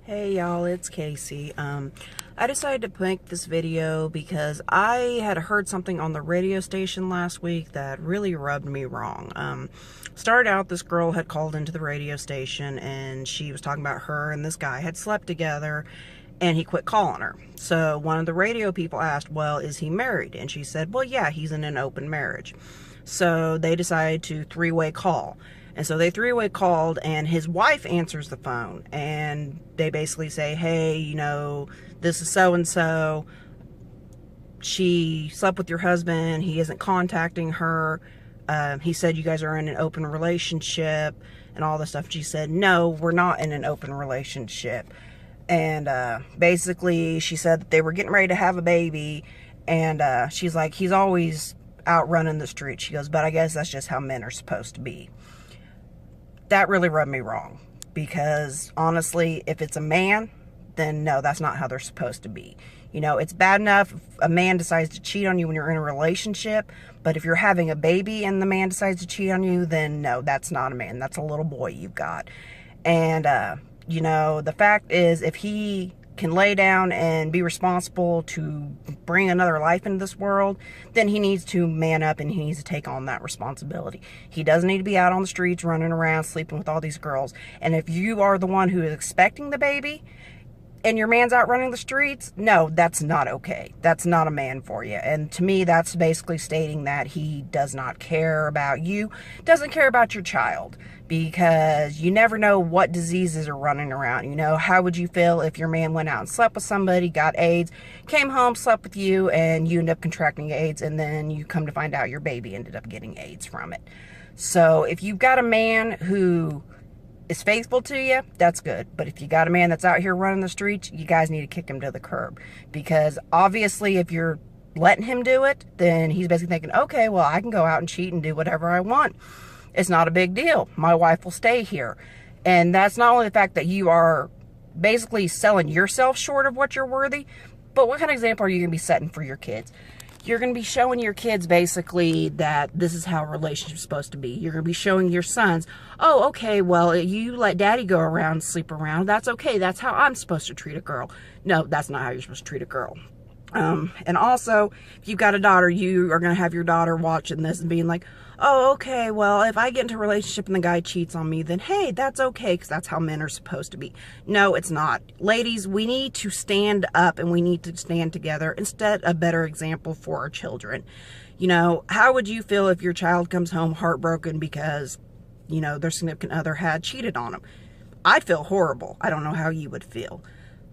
Hey y'all, it's Casey. I decided to make this video because I had heard something on the radio station last week that really rubbed me wrong. Started out, this girl had called into the radio station and she was talking about her and this guy had slept together and he quit calling her. So one of the radio people asked, well, is he married? And she said, well, yeah, he's in an open marriage. So they decided to three-way call. And so they three-way called and his wife answers the phone and they basically say, hey, you know, this is so-and-so. She slept with your husband. He isn't contacting her. He said you guys are in an open relationship and all this stuff. She said, no, we're not in an open relationship. And basically she said that they were getting ready to have a baby. And she's like, he's always out running the street. She goes, but I guess that's just how men are supposed to be. That really rubbed me wrong because honestly, if it's a man, then no, that's not how they're supposed to be. You know, it's bad enough if a man decides to cheat on you when you're in a relationship, but if you're having a baby and the man decides to cheat on you, then no, that's not a man. That's a little boy you've got. And, you know, the fact is if he can lay down and be responsible to bring another life into this world, then he needs to man up and he needs to take on that responsibility. He doesn't need to be out on the streets running around sleeping with all these girls. And if you are the one who is expecting the baby and your man's out running the streets, no, that's not okay. That's not a man for you. And to me, that's basically stating that he does not care about you, doesn't care about your child, because you never know what diseases are running around. You know, how would you feel if your man went out and slept with somebody, got AIDS, came home, slept with you, and you end up contracting AIDS, and then you come to find out your baby ended up getting AIDS from it. So if you've got a man who is faithful to you, that's good. But if you got a man that's out here running the streets, you guys need to kick him to the curb. Because obviously if you're letting him do it, then he's basically thinking, okay, well, I can go out and cheat and do whatever I want. It's not a big deal. My wife will stay here. And that's not only the fact that you are basically selling yourself short of what you're worthy, but what kind of example are you going to be setting for your kids? You're going to be showing your kids basically that this is how a relationship's supposed to be. You're going to be showing your sons, oh, okay, well, you let daddy go around and sleep around. That's okay. That's how I'm supposed to treat a girl. No, that's not how you're supposed to treat a girl. And also, if you've got a daughter, you are going to have your daughter watching this and being like, oh, okay, well, if I get into a relationship and the guy cheats on me, then hey, that's okay, because that's how men are supposed to be. No, it's not. Ladies, we need to stand up and we need to stand together and set a better example for our children. You know, how would you feel if your child comes home heartbroken because, you know, their significant other had cheated on them? I'd feel horrible. I don't know how you would feel.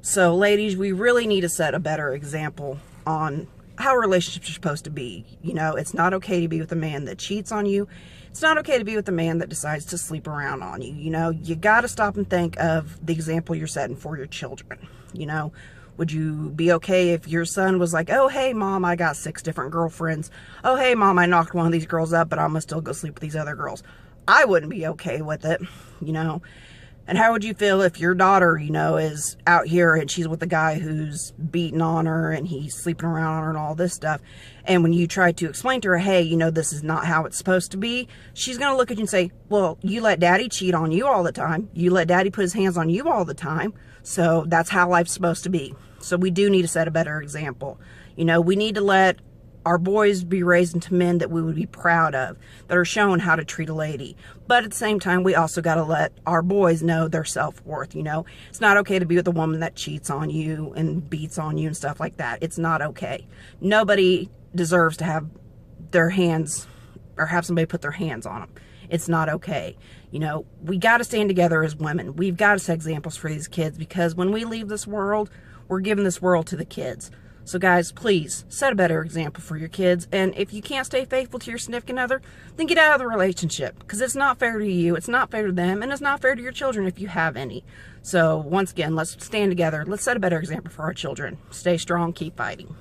So, ladies, we really need to set a better example on how relationships are supposed to be. You know, it's not okay to be with a man that cheats on you. It's not okay to be with a man that decides to sleep around on you. You know, you got to stop and think of the example you're setting for your children. You know, would you be okay if your son was like, oh, hey, mom, I got 6 different girlfriends. Oh, hey, mom, I knocked one of these girls up, but I'm going to still go sleep with these other girls. I wouldn't be okay with it, you know. And how would you feel if your daughter, you know, is out here and she's with a guy who's beating on her and he's sleeping around on her and all this stuff. And when you try to explain to her, hey, you know, this is not how it's supposed to be, she's going to look at you and say, well, you let daddy cheat on you all the time. You let daddy put his hands on you all the time. So that's how life's supposed to be. So we do need to set a better example. You know, we need to let our boys be raised into men that we would be proud of, that are shown how to treat a lady. But at the same time, we also got to let our boys know their self-worth, you know. It's not okay to be with a woman that cheats on you and beats on you and stuff like that. It's not okay. Nobody deserves to have their hands, or have somebody put their hands on them. It's not okay. You know, we got to stand together as women. We've got to set examples for these kids, because when we leave this world, we're giving this world to the kids. So guys, please set a better example for your kids. And if you can't stay faithful to your significant other, then get out of the relationship, because it's not fair to you, it's not fair to them, and it's not fair to your children if you have any. So once again, let's stand together. Let's set a better example for our children. Stay strong, keep fighting.